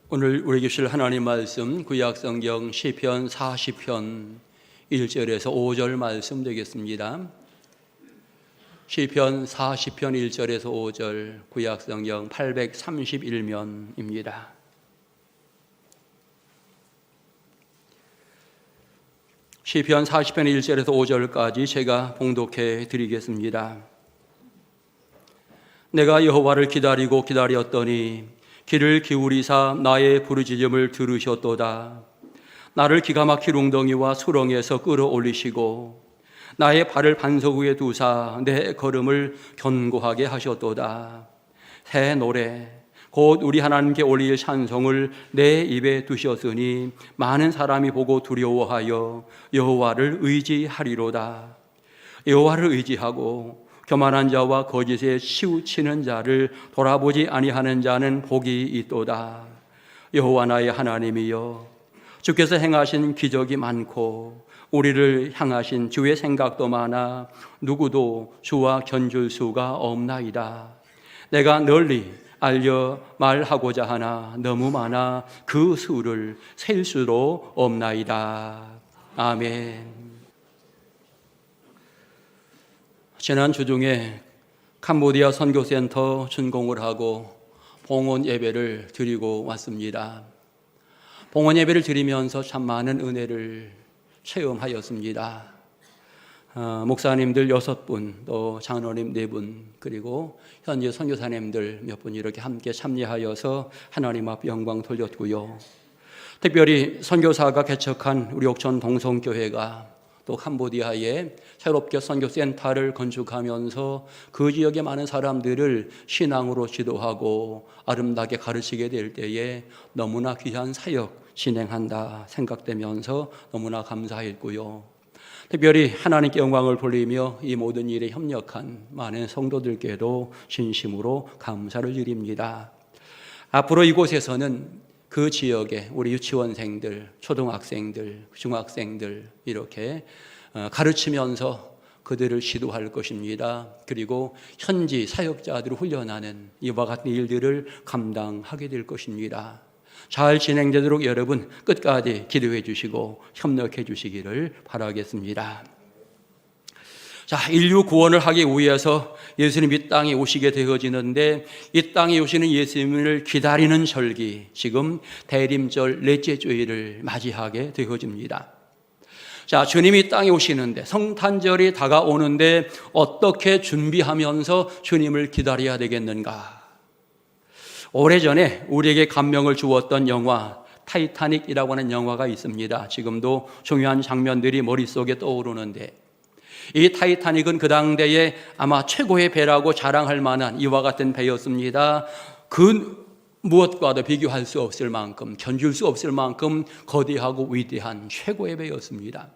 오늘 우리에게 주실 하나님 말씀 구약성경 시편 40편 1절에서 5절 말씀 되겠습니다. 시편 40편 1절에서 5절 구약성경 831면입니다. 시편 40편 1절에서 5절까지 제가 봉독해 드리겠습니다. 내가 여호와를 기다리고 기다렸더니 귀를 기울이사 나의 부르짖음을 들으셨도다. 나를 기가 막힌 웅덩이와 수렁에서 끌어올리시고 나의 발을 반석 위에 두사 내 걸음을 견고하게 하셨도다. 새 노래 곧 우리 하나님께 올릴 찬송을 내 입에 두셨으니 많은 사람이 보고 두려워하여 여호와를 의지하리로다. 여호와를 의지하고 교만한 자와 거짓에 치우치는 자를 돌아보지 아니하는 자는 복이 있도다. 여호와 나의 하나님이여, 주께서 행하신 기적이 많고 우리를 향하신 주의 생각도 많아 누구도 주와 견줄 수가 없나이다. 내가 널리 알려 말하고자 하나 너무 많아 그 수를 셀 수도 없나이다. 아멘. 지난 주 중에 캄보디아 선교센터 준공을 하고 봉헌 예배를 드리고 왔습니다. 봉헌 예배를 드리면서 참 많은 은혜를 체험하였습니다. 목사님들 6분, 또 장로님 4분, 그리고 현재 선교사님들 몇 분 이렇게 함께 참여하여서 하나님 앞 영광 돌렸고요. 특별히 선교사가 개척한 우리 옥천 동성교회가 또 캄보디아에 새롭게 선교센터를 건축하면서 그 지역의 많은 사람들을 신앙으로 지도하고 아름답게 가르치게 될 때에 너무나 귀한 사역 진행한다 생각되면서 너무나 감사했고요. 특별히 하나님께 영광을 돌리며 이 모든 일에 협력한 많은 성도들께도 진심으로 감사를 드립니다. 앞으로 이곳에서는 그 지역에 우리 유치원생들, 초등학생들, 중학생들 이렇게 가르치면서 그들을 지도할 것입니다. 그리고 현지 사역자들을 훈련하는 이와 같은 일들을 감당하게 될 것입니다. 잘 진행되도록 여러분 끝까지 기도해 주시고 협력해 주시기를 바라겠습니다. 자, 인류 구원을 하기 위해서 예수님이 땅에 오시게 되어지는데 이 땅에 오시는 예수님을 기다리는 절기, 지금 대림절 넷째 주일을 맞이하게 되어집니다. 자, 주님이 땅에 오시는데 성탄절이 다가오는데 어떻게 준비하면서 주님을 기다려야 되겠는가? 오래전에 우리에게 감명을 주었던 영화 타이타닉이라고 하는 영화가 있습니다. 지금도 중요한 장면들이 머릿속에 떠오르는데 이 타이타닉은 그 당대에 아마 최고의 배라고 자랑할 만한 이와 같은 배였습니다. 그 무엇과도 비교할 수 없을 만큼, 견줄 수 없을 만큼 거대하고 위대한 최고의 배였습니다.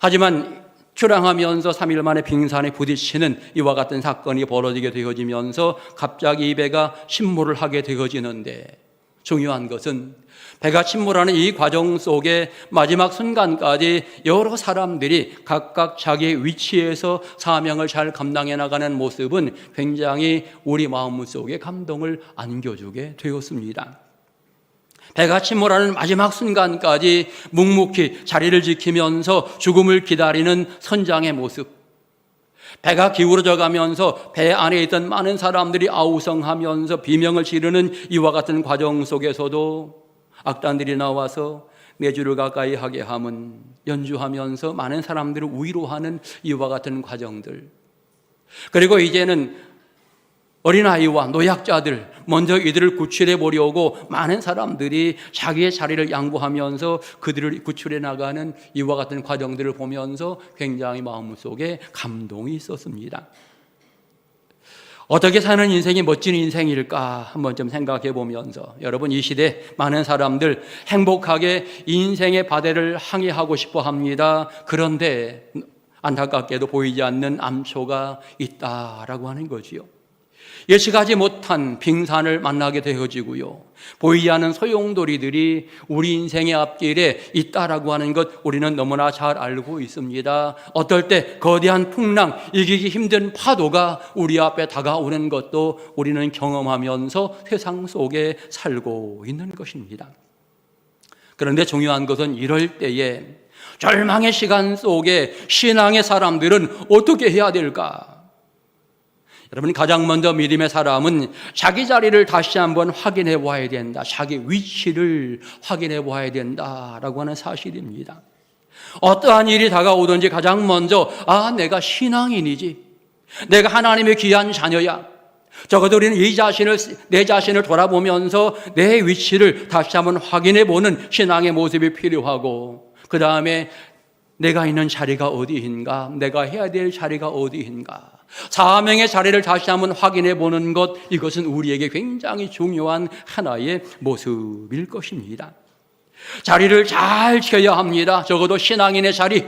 하지만 출항하면서 3일 만에 빙산에 부딪히는 이와 같은 사건이 벌어지게 되어지면서 갑자기 이 배가 침몰을 하게 되어지는데 중요한 것은 배가 침몰하는 이 과정 속에 마지막 순간까지 여러 사람들이 각각 자기의 위치에서 사명을 잘 감당해 나가는 모습은 굉장히 우리 마음속에 감동을 안겨주게 되었습니다. 배가 침몰하는 마지막 순간까지 묵묵히 자리를 지키면서 죽음을 기다리는 선장의 모습, 배가 기울어져 가면서 배 안에 있던 많은 사람들이 아우성하면서 비명을 지르는 이와 같은 과정 속에서도 악단들이 나와서 내주를 가까이 하게 함은 연주하면서 많은 사람들을 위로하는 이와 같은 과정들, 그리고 이제는 어린아이와 노약자들 먼저 이들을 구출해 보려고 많은 사람들이 자기의 자리를 양보하면서 그들을 구출해 나가는 이와 같은 과정들을 보면서 굉장히 마음속에 감동이 있었습니다. 어떻게 사는 인생이 멋진 인생일까 한번 좀 생각해 보면서 여러분, 이 시대 많은 사람들 행복하게 인생의 바다를 항해하고 싶어 합니다. 그런데 안타깝게도 보이지 않는 암초가 있다라고 하는 거지요. 예측하지 못한 빙산을 만나게 되어지고요. 보이지 않는 소용돌이들이 우리 인생의 앞길에 있다라고 하는 것 우리는 너무나 잘 알고 있습니다. 어떨 때 거대한 풍랑, 이기기 힘든 파도가 우리 앞에 다가오는 것도 우리는 경험하면서 세상 속에 살고 있는 것입니다. 그런데 중요한 것은 이럴 때에 절망의 시간 속에 신앙의 사람들은 어떻게 해야 될까? 여러분, 가장 먼저 믿음의 사람은 자기 자리를 다시 한번 확인해 보아야 된다. 자기 위치를 확인해 보아야 된다라고 하는 사실입니다. 어떠한 일이 다가오든지 가장 먼저 내가 신앙인이지, 내가 하나님의 귀한 자녀야. 적어도 우리는 내 자신을 돌아보면서 내 위치를 다시 한번 확인해 보는 신앙의 모습이 필요하고, 그 다음에 내가 있는 자리가 어디인가, 내가 해야 될 자리가 어디인가, 사명의 자리를 다시 한번 확인해 보는 것, 이것은 우리에게 굉장히 중요한 하나의 모습일 것입니다. 자리를 잘 지켜야 합니다. 적어도 신앙인의 자리,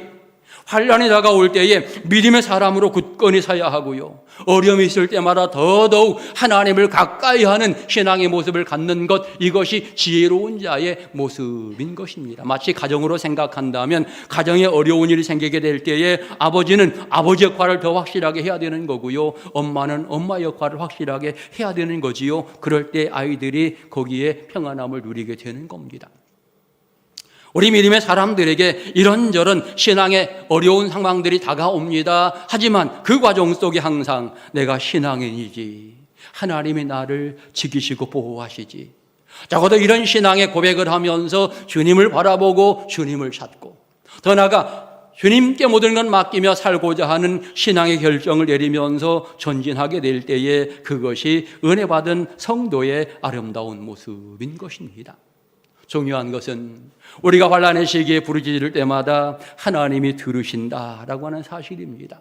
환난이 다가올 때에 믿음의 사람으로 굳건히 서야 하고요. 어려움이 있을 때마다 더더욱 하나님을 가까이 하는 신앙의 모습을 갖는 것, 이것이 지혜로운 자의 모습인 것입니다. 마치 가정으로 생각한다면 가정에 어려운 일이 생기게 될 때에 아버지는 아버지 역할을 더 확실하게 해야 되는 거고요. 엄마는 엄마 역할을 확실하게 해야 되는 거지요. 그럴 때 아이들이 거기에 평안함을 누리게 되는 겁니다. 우리 믿음의 사람들에게 이런저런 신앙의 어려운 상황들이 다가옵니다. 하지만 그 과정 속에 항상 내가 신앙인이지, 하나님이 나를 지키시고 보호하시지, 적어도 이런 신앙의 고백을 하면서 주님을 바라보고 주님을 찾고, 더 나아가 주님께 모든 것 맡기며 살고자 하는 신앙의 결정을 내리면서 전진하게 될 때에 그것이 은혜 받은 성도의 아름다운 모습인 것입니다. 중요한 것은 우리가 환난의 시기에 부르짖을 때마다 하나님이 들으신다라고 하는 사실입니다.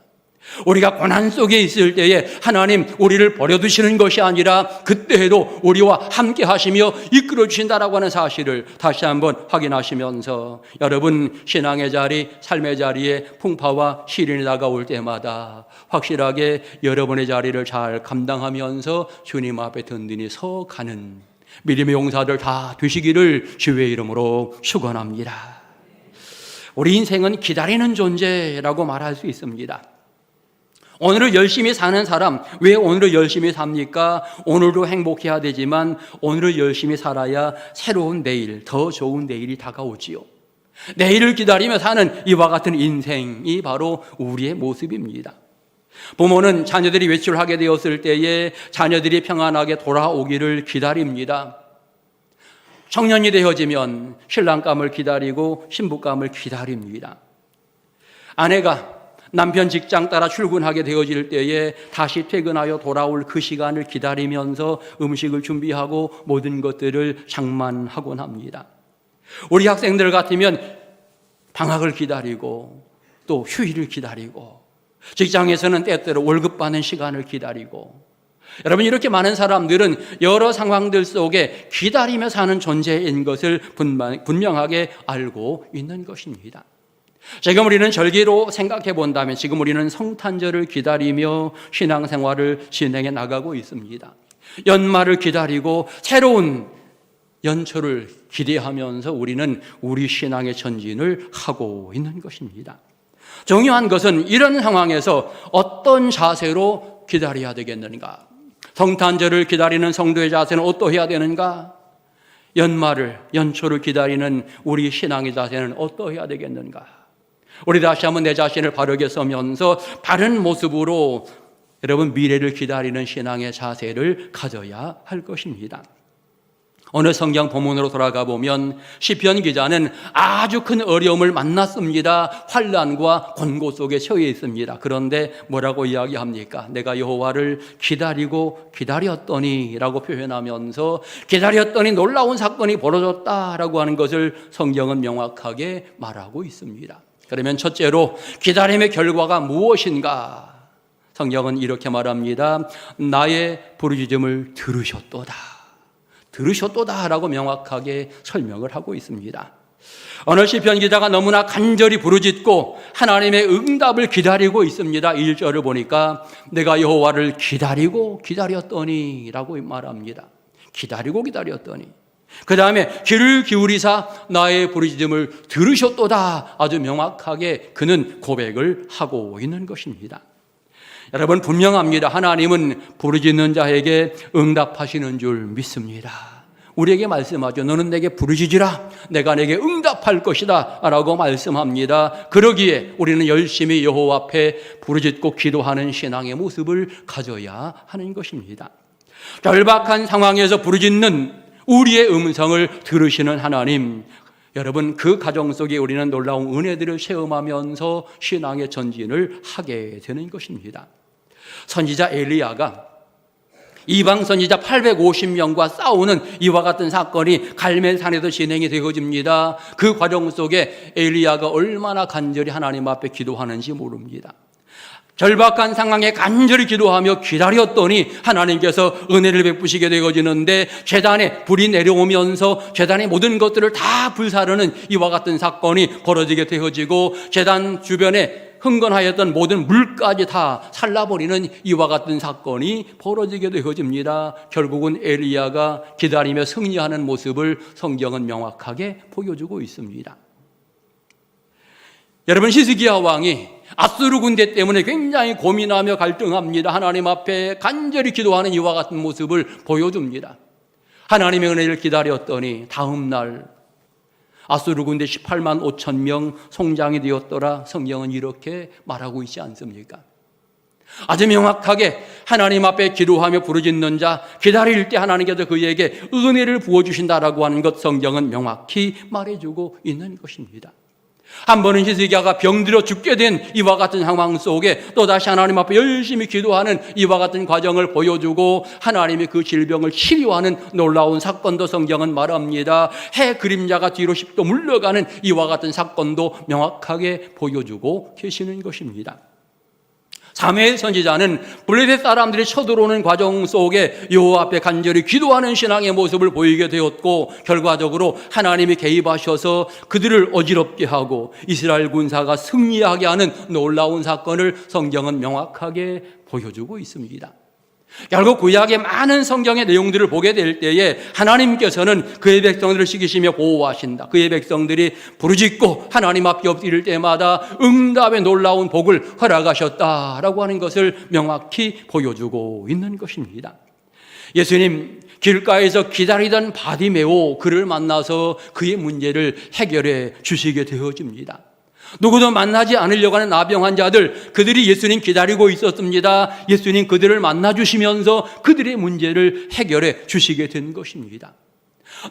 우리가 고난 속에 있을 때에 하나님 우리를 버려두시는 것이 아니라 그때에도 우리와 함께 하시며 이끌어 주신다라고 하는 사실을 다시 한번 확인하시면서, 여러분 신앙의 자리, 삶의 자리에 풍파와 시련이 다가올 때마다 확실하게 여러분의 자리를 잘 감당하면서 주님 앞에 든든히 서가는 믿음의 용사들 다 되시기를 주의 이름으로 축원합니다. 우리 인생은 기다리는 존재라고 말할 수 있습니다. 오늘을 열심히 사는 사람, 왜 오늘을 열심히 삽니까? 오늘도 행복해야 되지만 오늘을 열심히 살아야 새로운 내일, 더 좋은 내일이 다가오지요. 내일을 기다리며 사는 이와 같은 인생이 바로 우리의 모습입니다. 부모는 자녀들이 외출을 하게 되었을 때에 자녀들이 평안하게 돌아오기를 기다립니다. 청년이 되어지면 신랑감을 기다리고 신부감을 기다립니다. 아내가 남편 직장 따라 출근하게 되어질 때에 다시 퇴근하여 돌아올 그 시간을 기다리면서 음식을 준비하고 모든 것들을 장만하곤 합니다. 우리 학생들 같으면 방학을 기다리고 또 휴일을 기다리고, 직장에서는 때때로 월급 받는 시간을 기다리고, 여러분 이렇게 많은 사람들은 여러 상황들 속에 기다리며 사는 존재인 것을 분명하게 알고 있는 것입니다. 지금 우리는 절기로 생각해 본다면 지금 우리는 성탄절을 기다리며 신앙생활을 진행해 나가고 있습니다. 연말을 기다리고 새로운 연초를 기대하면서 우리는 우리 신앙의 전진을 하고 있는 것입니다. 중요한 것은 이런 상황에서 어떤 자세로 기다려야 되겠는가? 성탄절을 기다리는 성도의 자세는 어떠해야 되는가? 연초를 기다리는 우리 신앙의 자세는 어떠해야 되겠는가? 우리 다시 한번 내 자신을 바르게 서면서 바른 모습으로 여러분 미래를 기다리는 신앙의 자세를 가져야 할 것입니다. 오늘 성경 본문으로 돌아가 보면 시편 기자는 아주 큰 어려움을 만났습니다. 환난과 곤고 속에 처해 있습니다. 그런데 뭐라고 이야기합니까? 내가 여호와를 기다렸더니 라고 표현하면서 기다렸더니 놀라운 사건이 벌어졌다라고 하는 것을 성경은 명확하게 말하고 있습니다. 그러면 첫째로 기다림의 결과가 무엇인가? 성경은 이렇게 말합니다. 나의 부르짖음을 들으셨도다 라고 명확하게 설명을 하고 있습니다. 어느 시편 기자가 너무나 간절히 부르짖고 하나님의 응답을 기다리고 있습니다. 1절을 보니까 내가 여호와를 기다리고 기다렸더니 라고 말합니다. 기다리고 기다렸더니 그 다음에 귀를 기울이사 나의 부르짖음을 들으셨도다. 아주 명확하게 그는 고백을 하고 있는 것입니다. 여러분, 분명합니다. 하나님은 부르짖는 자에게 응답하시는 줄 믿습니다. 우리에게 말씀하죠. 너는 내게 부르짖으라. 내가 내게 응답할 것이다 라고 말씀합니다. 그러기에 우리는 열심히 여호와 앞에 부르짖고 기도하는 신앙의 모습을 가져야 하는 것입니다. 절박한 상황에서 부르짖는 우리의 음성을 들으시는 하나님, 여러분, 그 가정 속에 우리는 놀라운 은혜들을 체험하면서 신앙의 전진을 하게 되는 것입니다. 선지자 엘리야가 이방 선지자 850명과 싸우는 이와 같은 사건이 갈멜산에도 진행이 되어집니다. 그 과정 속에 엘리야가 얼마나 간절히 하나님 앞에 기도하는지 모릅니다. 절박한 상황에 간절히 기도하며 기다렸더니 하나님께서 은혜를 베푸시게 되어지는데 제단에 불이 내려오면서 제단의 모든 것들을 다 불사르는 이와 같은 사건이 벌어지게 되어지고 제단 주변에 흥건하였던 모든 물까지 다 살라버리는 이와 같은 사건이 벌어지게 되어집니다. 결국은 엘리야가 기다리며 승리하는 모습을 성경은 명확하게 보여주고 있습니다. 여러분, 히스기야 왕이 아수르 군대 때문에 굉장히 고민하며 갈등합니다. 하나님 앞에 간절히 기도하는 이와 같은 모습을 보여줍니다. 하나님의 은혜를 기다렸더니 다음 날 아수르 군대 18만 5천 명 송장이 되었더라. 성경은 이렇게 말하고 있지 않습니까? 아주 명확하게 하나님 앞에 기도하며 부르짖는 자, 기다릴 때 하나님께서 그에게 은혜를 부어주신다라고 하는 것 성경은 명확히 말해주고 있는 것입니다. 한 번은 히스기야가 병들어 죽게 된 이와 같은 상황 속에 또다시 하나님 앞에 열심히 기도하는 이와 같은 과정을 보여주고 하나님이 그 질병을 치료하는 놀라운 사건도 성경은 말합니다. 해 그림자가 뒤로 10도 물러가는 이와 같은 사건도 명확하게 보여주고 계시는 것입니다. 사무엘 선지자는 블레셋 사람들이 쳐들어오는 과정 속에 여호와 앞에 간절히 기도하는 신앙의 모습을 보이게 되었고 결과적으로 하나님이 개입하셔서 그들을 어지럽게 하고 이스라엘 군사가 승리하게 하는 놀라운 사건을 성경은 명확하게 보여주고 있습니다. 결국 구약의 많은 성경의 내용들을 보게 될 때에 하나님께서는 그의 백성들을 지키시며 보호하신다. 그의 백성들이 부르짖고 하나님 앞에 엎드릴 때마다 응답의 놀라운 복을 허락하셨다라고 하는 것을 명확히 보여주고 있는 것입니다. 예수님 길가에서 기다리던 바디메오 그를 만나서 그의 문제를 해결해 주시게 되어집니다. 누구도 만나지 않으려고 하는 나병 환자들, 그들이 예수님 기다리고 있었습니다. 예수님 그들을 만나주시면서 그들의 문제를 해결해 주시게 된 것입니다.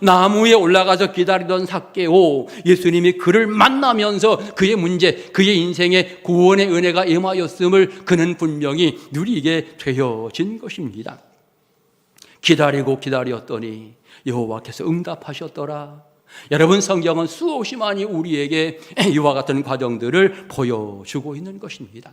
나무에 올라가서 기다리던 삭개오, 예수님이 그를 만나면서 그의 문제, 그의 인생에 구원의 은혜가 임하였음을 그는 분명히 누리게 되어진 것입니다. 기다리고 기다렸더니 여호와께서 응답하셨더라. 여러분, 성경은 수없이 많이 우리에게 이와 같은 과정들을 보여주고 있는 것입니다.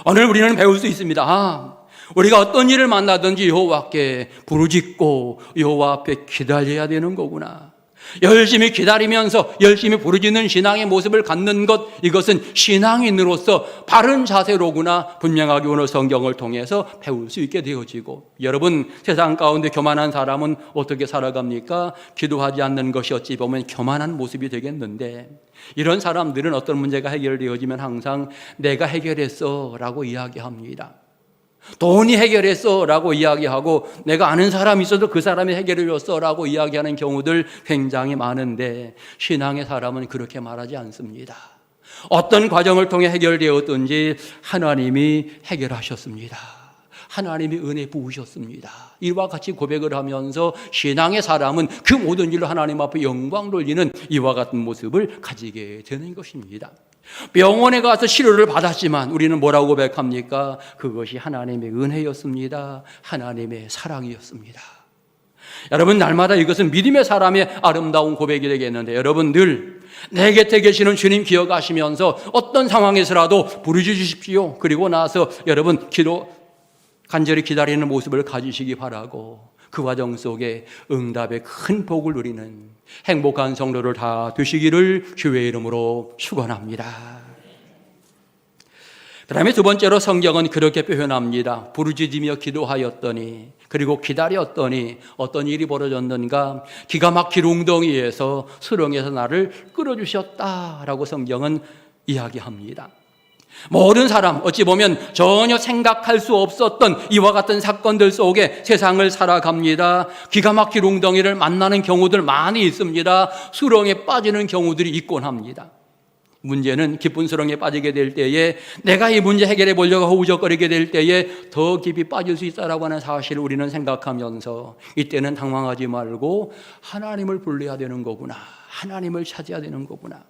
오늘 우리는 배울 수 있습니다. 우리가 어떤 일을 만나든지 여호와께 부르짖고 여호와 앞에 기다려야 되는 거구나. 열심히 기다리면서 열심히 부르짖는 신앙의 모습을 갖는 것, 이것은 신앙인으로서 바른 자세로구나 분명하게 오늘 성경을 통해서 배울 수 있게 되어지고, 여러분, 세상 가운데 교만한 사람은 어떻게 살아갑니까? 기도하지 않는 것이 어찌 보면 교만한 모습이 되겠는데, 이런 사람들은 어떤 문제가 해결되어지면 항상 내가 해결했어 라고 이야기합니다. 돈이 해결했어 라고 이야기하고 내가 아는 사람이 있어도 그 사람이 해결해 줬어 라고 이야기하는 경우들 굉장히 많은데, 신앙의 사람은 그렇게 말하지 않습니다. 어떤 과정을 통해 해결되었든지 하나님이 해결하셨습니다. 하나님이 은혜 부으셨습니다. 이와 같이 고백을 하면서 신앙의 사람은 그 모든 일로 하나님 앞에 영광 돌리는 이와 같은 모습을 가지게 되는 것입니다. 병원에 가서 치료를 받았지만 우리는 뭐라고 고백합니까? 그것이 하나님의 은혜였습니다. 하나님의 사랑이었습니다. 여러분, 날마다 이것은 믿음의 사람의 아름다운 고백이 되겠는데, 여러분 늘 내 곁에 계시는 주님 기억하시면서 어떤 상황에서라도 부르짖으십시오. 그리고 나서 여러분 간절히 기다리는 모습을 가지시기 바라고, 그 과정 속에 응답의 큰 복을 누리는 행복한 성도를 다 되시기를 주의 이름으로 축원합니다. 그 다음에 두 번째로 성경은 그렇게 표현합니다. 부르짖으며 기도하였더니, 그리고 기다렸더니 어떤 일이 벌어졌는가? 기가 막힌 웅덩이에서 수렁에서 나를 끌어주셨다라고 성경은 이야기합니다. 모든 사람, 어찌 보면 전혀 생각할 수 없었던 이와 같은 사건들 속에 세상을 살아갑니다. 기가 막힌 웅덩이를 만나는 경우들 많이 있습니다. 수렁에 빠지는 경우들이 있곤 합니다. 문제는 깊은 수렁에 빠지게 될 때에, 내가 이 문제 해결해 보려고 허우적거리게 될 때에 더 깊이 빠질 수 있다라고 하는 사실을 우리는 생각하면서, 이때는 당황하지 말고 하나님을 불러야 되는 거구나, 하나님을 찾아야 되는 거구나.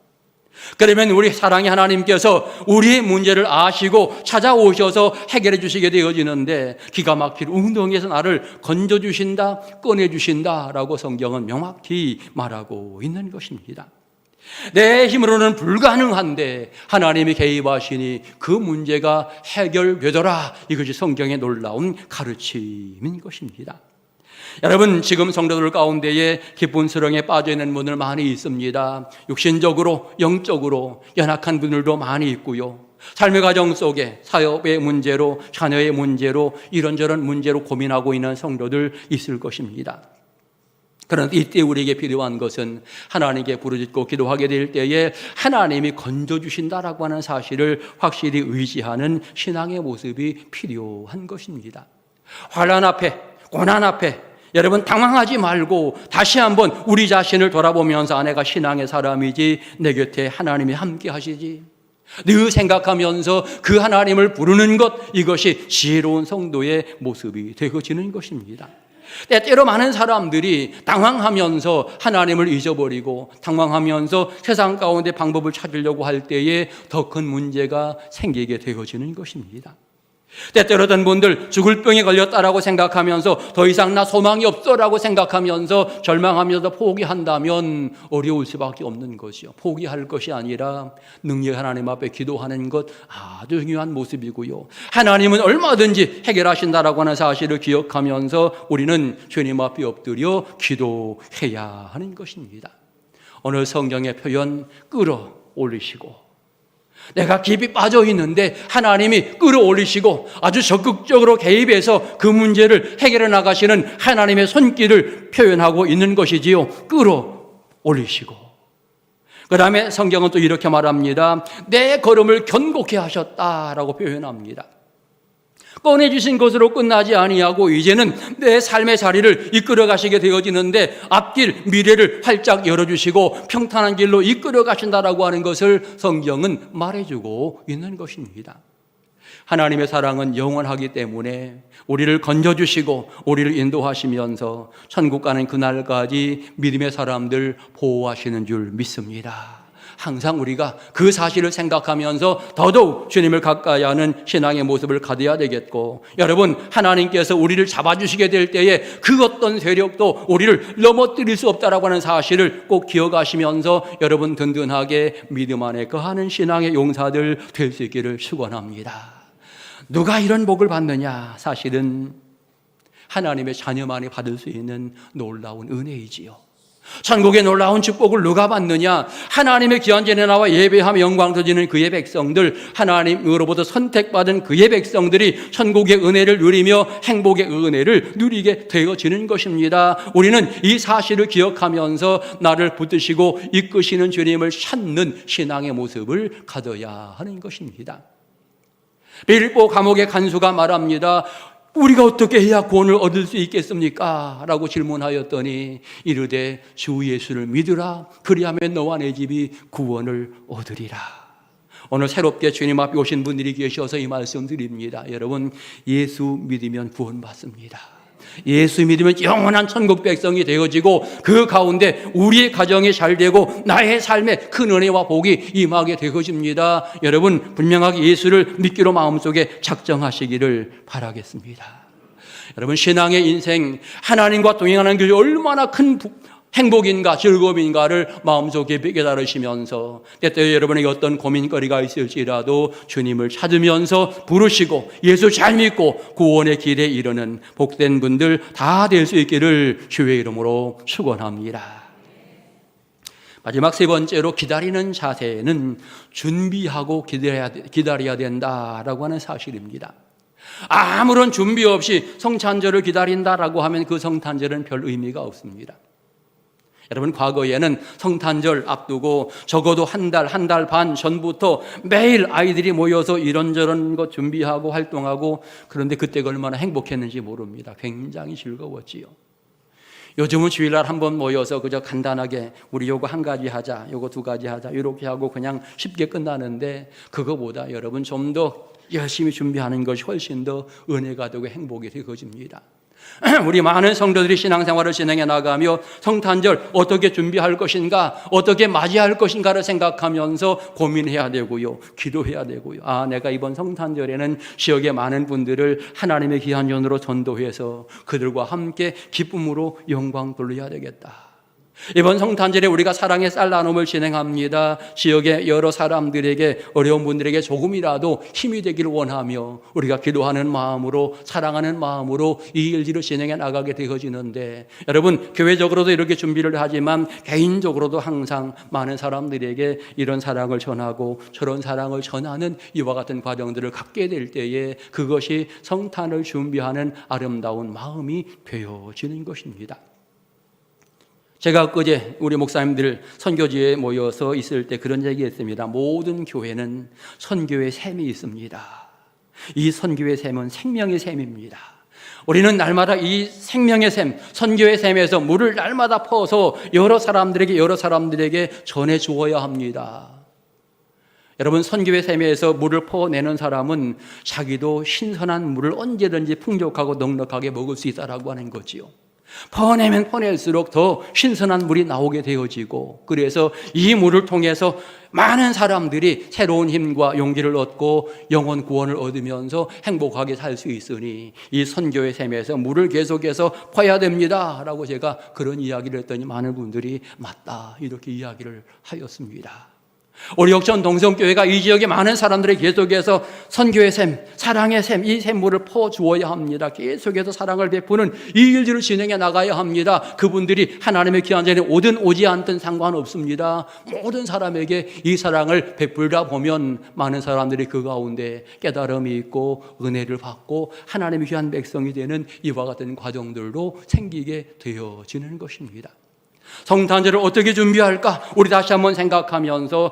그러면 우리 사랑의 하나님께서 우리의 문제를 아시고 찾아오셔서 해결해 주시게 되어지는데, 기가 막힌 웅덩이에서 나를 건져주신다, 꺼내주신다라고 성경은 명확히 말하고 있는 것입니다. 내 힘으로는 불가능한데 하나님이 개입하시니 그 문제가 해결되더라. 이것이 성경의 놀라운 가르침인 것입니다. 여러분, 지금 성도들 가운데에 깊은 수렁에 빠져 있는 분들 많이 있습니다. 육신적으로, 영적으로 연약한 분들도 많이 있고요. 삶의 과정 속에 사업의 문제로, 자녀의 문제로, 이런저런 문제로 고민하고 있는 성도들 있을 것입니다. 그런데 이때 우리에게 필요한 것은 하나님께 부르짖고 기도하게 될 때에 하나님이 건져주신다라고 하는 사실을 확실히 의지하는 신앙의 모습이 필요한 것입니다. 환난 앞에, 고난 앞에 여러분 당황하지 말고 다시 한번 우리 자신을 돌아보면서, 내가 신앙의 사람이지, 내 곁에 하나님이 함께 하시지, 늘 생각하면서 그 하나님을 부르는 것, 이것이 지혜로운 성도의 모습이 되어지는 것입니다. 때때로 많은 사람들이 당황하면서 하나님을 잊어버리고, 당황하면서 세상 가운데 방법을 찾으려고 할 때에 더 큰 문제가 생기게 되어지는 것입니다. 때때로 어떤 분들 죽을 병에 걸렸다라고 생각하면서 더 이상 나 소망이 없어라고 생각하면서 절망하면서 포기한다면 어려울 수밖에 없는 것이요. 포기할 것이 아니라 능력 하나님 앞에 기도하는 것 아주 중요한 모습이고요. 하나님은 얼마든지 해결하신다라고 하는 사실을 기억하면서 우리는 주님 앞에 엎드려 기도해야 하는 것입니다. 오늘 성경의 표현, 끌어올리시고, 내가 깊이 빠져 있는데 하나님이 끌어올리시고 아주 적극적으로 개입해서 그 문제를 해결해 나가시는 하나님의 손길을 표현하고 있는 것이지요. 끌어올리시고, 그 다음에 성경은 또 이렇게 말합니다. 내 걸음을 견고케 하셨다라고 표현합니다. 꺼내주신 것으로 끝나지 아니하고 이제는 내 삶의 자리를 이끌어 가시게 되어지는데, 앞길 미래를 활짝 열어주시고 평탄한 길로 이끌어 가신다라고 하는 것을 성경은 말해주고 있는 것입니다. 하나님의 사랑은 영원하기 때문에 우리를 건져주시고 우리를 인도하시면서 천국 가는 그날까지 믿음의 사람들 보호하시는 줄 믿습니다. 항상 우리가 그 사실을 생각하면서 더더욱 주님을 가까이 하는 신앙의 모습을 가져야 되겠고, 여러분, 하나님께서 우리를 잡아주시게 될 때에 그 어떤 세력도 우리를 넘어뜨릴 수 없다라고 하는 사실을 꼭 기억하시면서 여러분 든든하게 믿음 안에 거하는 신앙의 용사들 될 수 있기를 축원합니다. 누가 이런 복을 받느냐? 사실은 하나님의 자녀만이 받을 수 있는 놀라운 은혜이지요. 천국의 놀라운 축복을 누가 받느냐? 하나님의 귀한 전에 나와 예배하며 영광 드리는 그의 백성들, 하나님으로부터 선택받은 그의 백성들이 천국의 은혜를 누리며 행복의 은혜를 누리게 되어지는 것입니다. 우리는 이 사실을 기억하면서 나를 붙드시고 이끄시는 주님을 찾는 신앙의 모습을 가져야 하는 것입니다. 빌보 감옥의 간수가 말합니다. 우리가 어떻게 해야 구원을 얻을 수 있겠습니까? 라고 질문하였더니 이르되 주 예수를 믿으라. 그리하면 너와 내 집이 구원을 얻으리라. 오늘 새롭게 주님 앞에 오신 분들이 계셔서 이 말씀 드립니다. 여러분, 예수 믿으면 구원받습니다. 예수 믿으면 영원한 천국 백성이 되어지고 그 가운데 우리의 가정이 잘 되고 나의 삶에 큰 은혜와 복이 임하게 되어집니다. 여러분, 분명하게 예수를 믿기로 마음속에 작정하시기를 바라겠습니다. 여러분, 신앙의 인생, 하나님과 동행하는 것이 얼마나 큰 행복인가 즐거움인가를 마음속에 깨달으시면서 때때로 여러분에게 어떤 고민거리가 있을지라도 주님을 찾으면서 부르시고 예수 잘 믿고 구원의 길에 이르는 복된 분들 다 될 수 있기를 주의 이름으로 축원합니다. 마지막 세 번째로 기다리는 자세는 준비하고 기다려야 된다라고 하는 사실입니다. 아무런 준비 없이 성탄절을 기다린다라고 하면 그 성탄절은 별 의미가 없습니다. 여러분, 과거에는 성탄절 앞두고 적어도 한 달 반 전부터 매일 아이들이 모여서 이런저런 것 준비하고 활동하고, 그런데 그때가 얼마나 행복했는지 모릅니다. 굉장히 즐거웠지요. 요즘은 주일날 한번 모여서 그저 간단하게 우리 요거 한 가지 하자, 요거 두 가지 하자, 이렇게 하고 그냥 쉽게 끝나는데, 그거보다 여러분 좀 더 열심히 준비하는 것이 훨씬 더 은혜가 되고 행복이 되어집니다. 우리 많은 성도들이 신앙생활을 진행해 나가며 성탄절 어떻게 준비할 것인가, 어떻게 맞이할 것인가를 생각하면서 고민해야 되고요, 기도해야 되고요. 내가 이번 성탄절에는 지역의 많은 분들을 하나님의 귀한 전으로 전도해서 그들과 함께 기쁨으로 영광 돌려야 되겠다. 이번 성탄절에 우리가 사랑의 쌀 나눔을 진행합니다. 지역의 여러 사람들에게, 어려운 분들에게 조금이라도 힘이 되기를 원하며 우리가 기도하는 마음으로, 사랑하는 마음으로 이 일지를 진행해 나가게 되어지는데, 여러분, 교회적으로도 이렇게 준비를 하지만 개인적으로도 항상 많은 사람들에게 이런 사랑을 전하고 저런 사랑을 전하는 이와 같은 과정들을 갖게 될 때에 그것이 성탄을 준비하는 아름다운 마음이 되어지는 것입니다. 제가 그제 우리 목사님들 선교지에 모여서 있을 때 그런 얘기했습니다. 모든 교회는 선교의 샘이 있습니다. 이 선교의 샘은 생명의 샘입니다. 우리는 날마다 이 생명의 샘, 선교의 샘에서 물을 날마다 퍼서 여러 사람들에게 전해 주어야 합니다. 여러분, 선교의 샘에서 물을 퍼내는 사람은 자기도 신선한 물을 언제든지 풍족하고 넉넉하게 먹을 수 있다라고 하는 거지요. 퍼내면 퍼낼수록 더 신선한 물이 나오게 되어지고, 그래서 이 물을 통해서 많은 사람들이 새로운 힘과 용기를 얻고 영혼 구원을 얻으면서 행복하게 살 수 있으니 이 선교의 샘에서 물을 계속해서 퍼야 됩니다 라고 제가 그런 이야기를 했더니 많은 분들이 맞다, 이렇게 이야기를 하였습니다. 우리 역전 동성교회가 이 지역에 많은 사람들이 계속해서 선교의 샘, 사랑의 샘, 이 샘물을 퍼주어야 합니다. 계속해서 사랑을 베푸는 이 일들을 진행해 나가야 합니다. 그분들이 하나님의 귀한 자리에 오든 오지 않든 상관없습니다. 모든 사람에게 이 사랑을 베풀다 보면 많은 사람들이 그 가운데 깨달음이 있고 은혜를 받고 하나님의 귀한 백성이 되는 이와 같은 과정들도 생기게 되어지는 것입니다. 성탄절을 어떻게 준비할까? 우리 다시 한번 생각하면서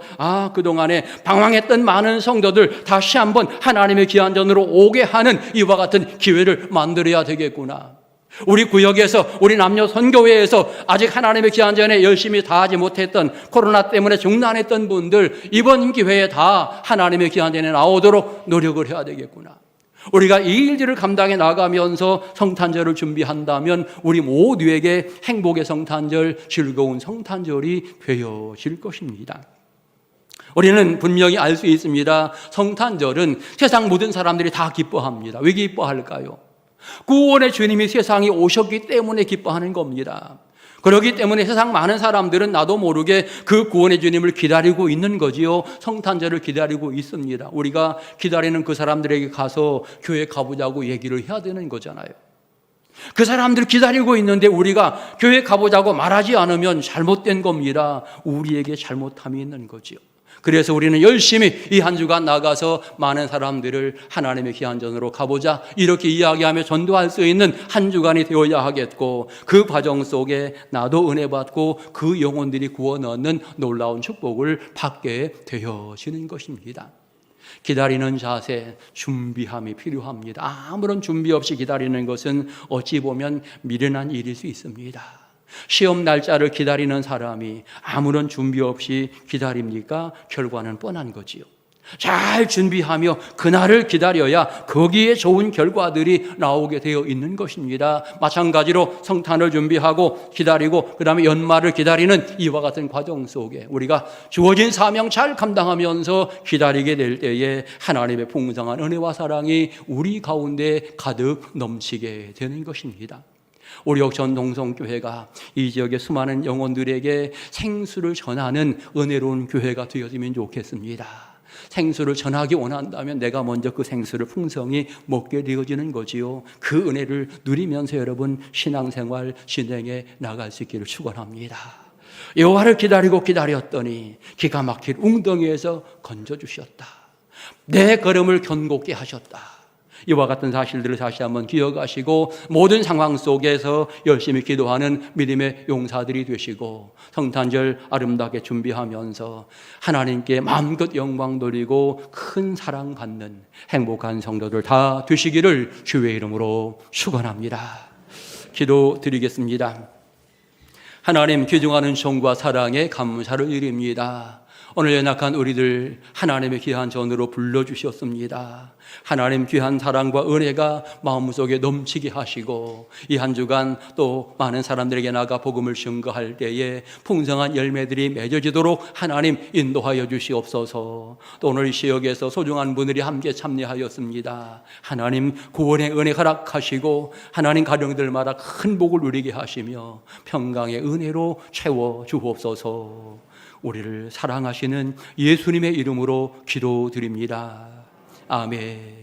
그동안에 방황했던 많은 성도들 다시 한번 하나님의 귀한 전으로 오게 하는 이와 같은 기회를 만들어야 되겠구나. 우리 구역에서, 우리 남녀 선교회에서 아직 하나님의 귀한 전에 열심히 다하지 못했던, 코로나 때문에 중단했던 분들 이번 기회에 다 하나님의 귀한 전에 나오도록 노력을 해야 되겠구나. 우리가 이 일들을 감당해 나가면서 성탄절을 준비한다면 우리 모두에게 행복의 성탄절, 즐거운 성탄절이 되어질 것입니다. 우리는 분명히 알 수 있습니다. 성탄절은 세상 모든 사람들이 다 기뻐합니다. 왜 기뻐할까요? 구원의 주님이 세상에 오셨기 때문에 기뻐하는 겁니다. 그렇기 때문에 세상 많은 사람들은 나도 모르게 그 구원의 주님을 기다리고 있는 거지요. 성탄절을 기다리고 있습니다. 우리가 기다리는 그 사람들에게 가서 교회 가보자고 얘기를 해야 되는 거잖아요. 그 사람들 기다리고 있는데 우리가 교회 가보자고 말하지 않으면 잘못된 겁니다. 우리에게 잘못함이 있는 거지요. 그래서 우리는 열심히 이 한 주간 나가서 많은 사람들을 하나님의 귀한 전으로 가보자, 이렇게 이야기하며 전도할 수 있는 한 주간이 되어야 하겠고, 그 과정 속에 나도 은혜 받고 그 영혼들이 구원 얻는 놀라운 축복을 받게 되어지는 것입니다. 기다리는 자세, 준비함이 필요합니다. 아무런 준비 없이 기다리는 것은 어찌 보면 미련한 일일 수 있습니다. 시험 날짜를 기다리는 사람이 아무런 준비 없이 기다립니까? 결과는 뻔한 거지요. 잘 준비하며 그날을 기다려야 거기에 좋은 결과들이 나오게 되어 있는 것입니다. 마찬가지로 성탄을 준비하고 기다리고 그 다음에 연말을 기다리는 이와 같은 과정 속에 우리가 주어진 사명 잘 감당하면서 기다리게 될 때에 하나님의 풍성한 은혜와 사랑이 우리 가운데 가득 넘치게 되는 것입니다. 우리 역전 동성교회가 이 지역의 수많은 영혼들에게 생수를 전하는 은혜로운 교회가 되어지면 좋겠습니다. 생수를 전하기 원한다면 내가 먼저 그 생수를 풍성히 먹게 되어지는 거지요. 그 은혜를 누리면서 여러분 신앙생활 진행해 나갈 수 있기를 축원합니다. 여호와를 기다리고 기다렸더니 기가 막힐 웅덩이에서 건져주셨다. 내 걸음을 견고케 하셨다. 이와 같은 사실들을 다시 한번 기억하시고 모든 상황 속에서 열심히 기도하는 믿음의 용사들이 되시고 성탄절 아름답게 준비하면서 하나님께 마음껏 영광 돌리고 큰 사랑 받는 행복한 성도들 다 되시기를 주의 이름으로 축원합니다. 기도드리겠습니다. 하나님, 귀중하는 정과 사랑에 감사를 드립니다. 오늘 연약한 우리들 하나님의 귀한 전으로 불러주셨습니다. 하나님 귀한 사랑과 은혜가 마음속에 넘치게 하시고 이 한 주간 또 많은 사람들에게 나가 복음을 증거할 때에 풍성한 열매들이 맺어지도록 하나님 인도하여 주시옵소서. 또 오늘 이 지역에서 소중한 분들이 함께 참여하였습니다. 하나님 구원의 은혜 허락하시고 하나님 가정들마다 큰 복을 누리게 하시며 평강의 은혜로 채워 주옵소서. 우리를 사랑하시는 예수님의 이름으로 기도드립니다. 아멘.